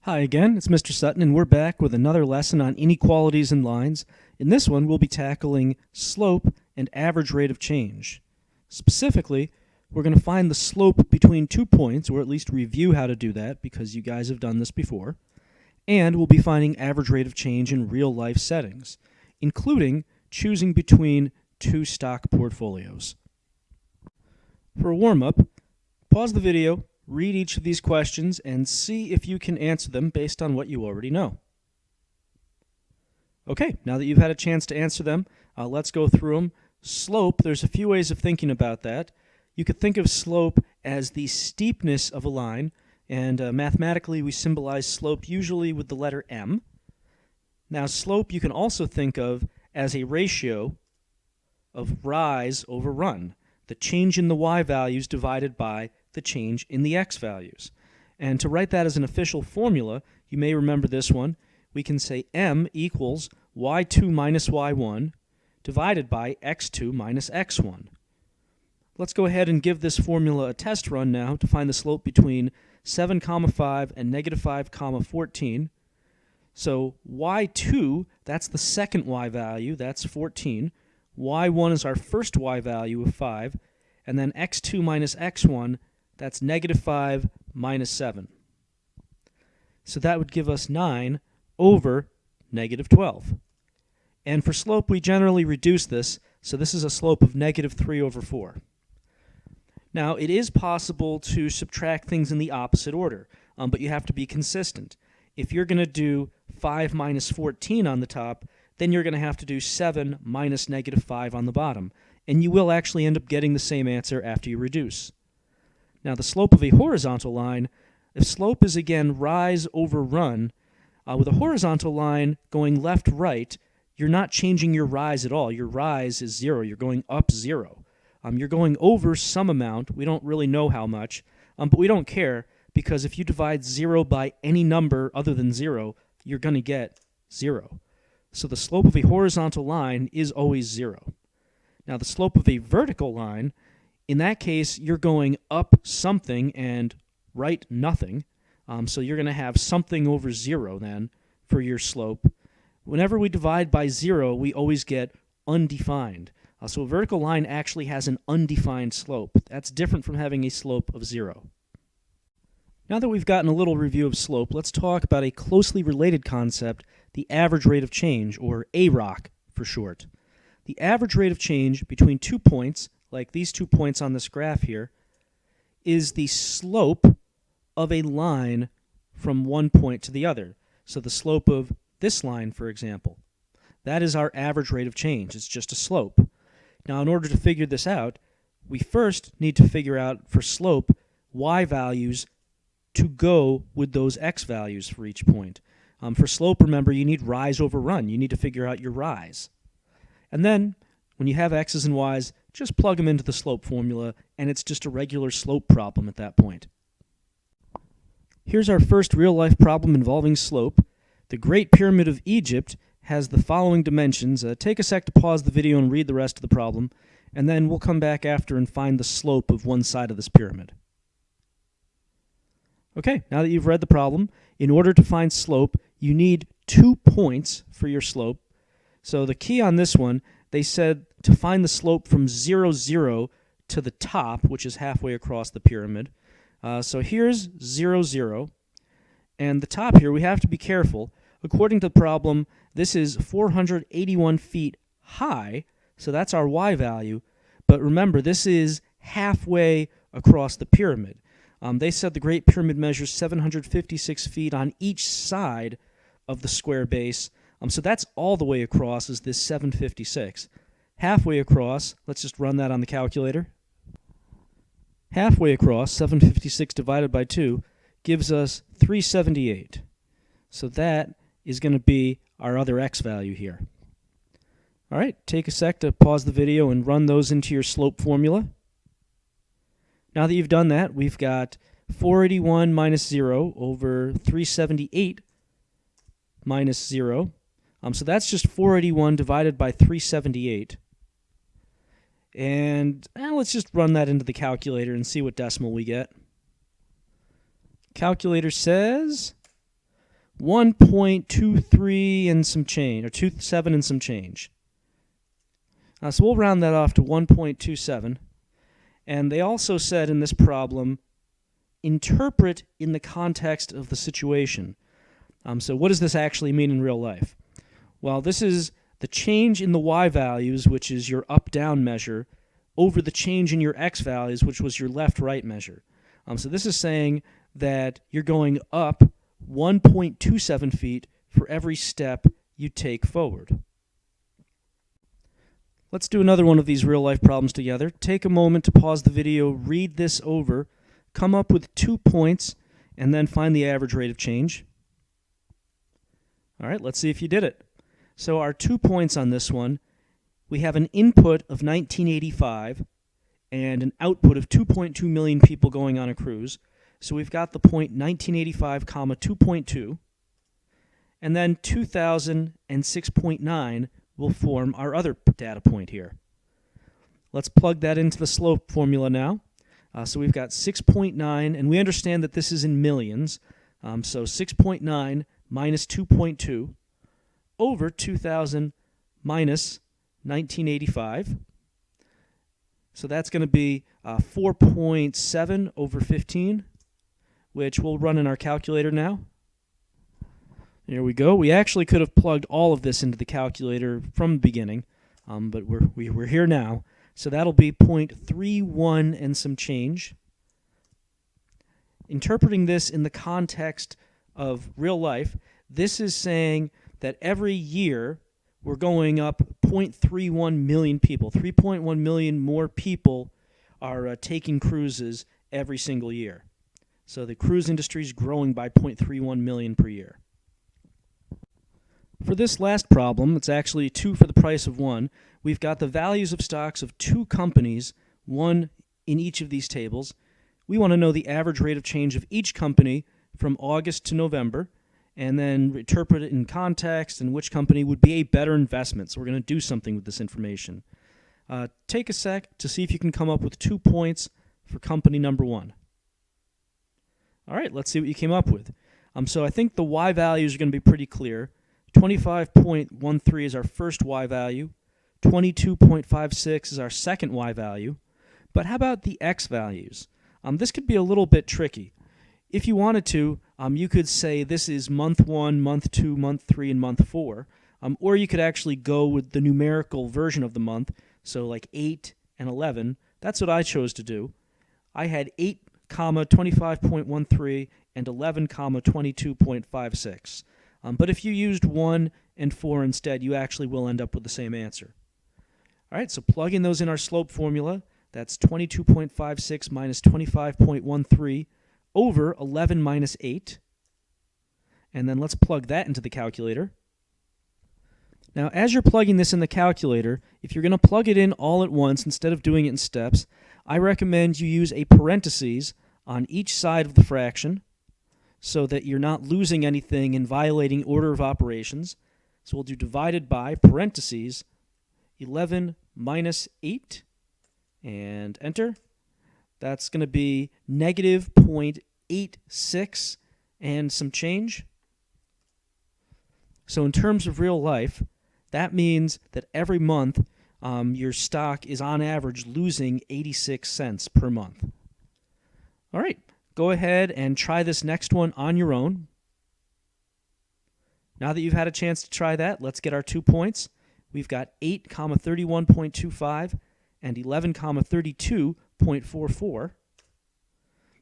Hi again, it's Mr. Sutton, and we're back with another lesson on inequalities in lines. In this one, we'll be tackling slope and average rate of change. Specifically, we're going to find the slope between 2 points, or at least review how to do that because you guys have done this before. And we'll be finding average rate of change in real-life settings, including choosing between two stock portfolios. For a warm-up, pause the video, read each of these questions, and see if you can answer them based on what you already know. Okay, now that you've had a chance to answer them, let's go through them. Slope, there's a few ways of thinking about that. You could think of slope as the steepness of a line, and mathematically we symbolize slope usually with the letter m. Now slope you can also think of as a ratio of rise over run, the change in the y values divided by the change in the x values. And to write that as an official formula, you may remember this one. We can say m equals y2 minus y1 divided by x2 minus x1. Let's go ahead and give this formula a test run now to find the slope between 7, 5 and negative 5, 14. So y2, that's the second y value, that's 14. y1 is our first y value of 5. And then x2 minus x1, that's negative 5 minus 7. So that would give us 9 over negative 12. And for slope, we generally reduce this, so this is a slope of negative 3 over 4. Now, it is possible to subtract things in the opposite order, but you have to be consistent. If you're going to do 5 minus 14 on the top, then you're going to have to do 7 minus negative 5 on the bottom, and you will actually end up getting the same answer after you reduce. Now, the slope of a horizontal line, if slope is again rise over run, with a horizontal line going left-right, you're not changing your rise at all. Your rise is 0. You're going up 0. You're going over some amount. We don't really know how much, but we don't care because if you divide 0 by any number other than 0, you're going to get 0. So the slope of a horizontal line is always 0. Now, the slope of a vertical line, in that case, you're going up something and right nothing. So you're going to have something over 0 then for your slope. Whenever we divide by 0, we always get undefined. So a vertical line actually has an undefined slope. That's different from having a slope of 0. Now that we've gotten a little review of slope, let's talk about a closely related concept, the average rate of change, or AROC for short. The average rate of change between 2 points, like these 2 points on this graph here, is the slope of a line from one point to the other. So the slope of this line, for example, that is our average rate of change. It's just a slope. Now, in order to figure this out, we first need to figure out for slope y values to go with those x values for each point. For slope, remember, you need rise over run. You need to figure out your rise. And then, when you have x's and y's, just plug them into the slope formula, and it's just a regular slope problem at that point. Here's our first real-life problem involving slope. The Great Pyramid of Egypt has the following dimensions. Take a sec to pause the video and read the rest of the problem, and then we'll come back after and find the slope of one side of this pyramid. Okay, now that you've read the problem, in order to find slope, you need 2 points for your slope. So the key on this one, they said to find the slope from 0, 0 to the top, which is halfway across the pyramid. So here's 0, 0. And the top here, we have to be careful. According to the problem, this is 481 feet high, so that's our y value. But remember, this is halfway across the pyramid. They said the Great Pyramid measures 756 feet on each side of the square base. So that's all the way across is this 756. Halfway across, let's just run that on the calculator. Halfway across, 756 divided by 2, gives us 378. So that is going to be our other x value here. All right, take a sec to pause the video and run those into your slope formula. Now that you've done that, we've got 481 minus 0 over 378 minus 0. So that's just 481 divided by 378. And let's just run that into the calculator and see what decimal we get. Calculator says 1.23 and some change, or 27 and some change. So we'll round that off to 1.27. And they also said in this problem, interpret in the context of the situation. So what does this actually mean in real life? Well, this is the change in the y values, which is your up-down measure, over the change in your x values, which was your left-right measure. So this is saying that you're going up 1.27 feet for every step you take forward. Let's do another one of these real-life problems together. Take a moment to pause the video, read this over, come up with 2 points, and then find the average rate of change. All right, let's see if you did it. So our 2 points on this one, we have an input of 1985 and an output of 2.2 million people going on a cruise. So we've got the point 1985, 2.2, and then 2000 and 6.9 will form our other data point here. Let's plug that into the slope formula now. So we've got 6.9, and we understand that this is in millions. So 6.9 minus 2.2 over 2000 minus 1985. So that's going to be 4.7 over 15, which we'll run in our calculator now. There we go. We actually could have plugged all of this into the calculator from the beginning, but we're here now. So that'll be 0.31 and some change. Interpreting this in the context of real life, this is saying that every year we're going up 0.31 million people. 3.1 million more people are taking cruises every single year. So the cruise industry is growing by 0.31 million per year. For this last problem, it's actually 2 for the price of 1. We've got the values of stocks of 2 companies, one in each of these tables. We want to know the average rate of change of each company from August to November, and then interpret it in context and which company would be a better investment. So we're going to do something with this information. Take a sec to see if you can come up with 2 points for company number 1. All right, let's see what you came up with. So I think the y values are going to be pretty clear. 25.13 is our first y value. 22.56 is our second y value. But how about the x values? This could be a little bit tricky. If you wanted to, you could say this is month 1, month 2, month 3, and month 4. Or you could actually go with the numerical version of the month, so like 8 and 11. That's what I chose to do. I had 8, 25.13 and 11, 22.56. But if you used 1 and 4 instead, you actually will end up with the same answer. All right, so plug in those in our slope formula. That's 22.56 minus 25.13 over 11 minus 8. And then let's plug that into the calculator. Now, as you're plugging this in the calculator, if you're going to plug it in all at once instead of doing it in steps, I recommend you use a parentheses on each side of the fraction so that you're not losing anything and violating order of operations. So we'll do divided by parentheses 11 minus 8 and enter. That's going to be negative 0.86 and some change. So in terms of real life, that means that every month your stock is on average losing 86 cents per month. All right, go ahead and try this next one on your own. Now that you've had a chance to try that, let's get our 2 points. We've got 8, 31.25 and 11, 32.44.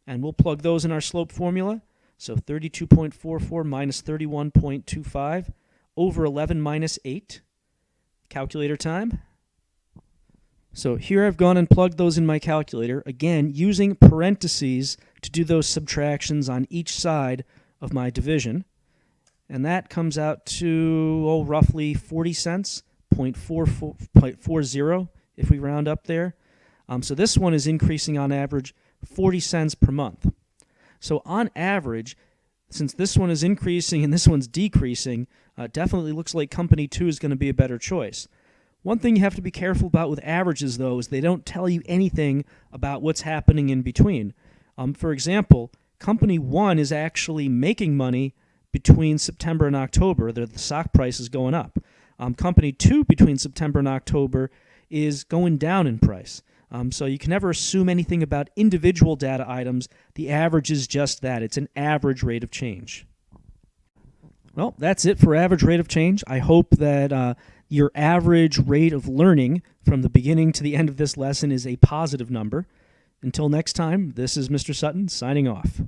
And we'll plug those in our slope formula. So 32.44 minus 31.25 over 11 minus 8. Calculator time. So here I've gone and plugged those in my calculator, again using parentheses to do those subtractions on each side of my division. And that comes out to roughly 40 cents, 0.40 if we round up there. So this one is increasing on average 40 cents per month. So on average, since this one is increasing and this one's decreasing, definitely looks like company 2 is going to be a better choice. One thing you have to be careful about with averages, though, is they don't tell you anything about what's happening in between. For example, company 1 is actually making money, between September and October, the stock price is going up. Company 2 between September and October is going down in price. So you can never assume anything about individual data items. The average is just that. It's an average rate of change. Well, that's it for average rate of change. I hope that your average rate of learning from the beginning to the end of this lesson is a positive number. Until next time, this is Mr. Sutton signing off.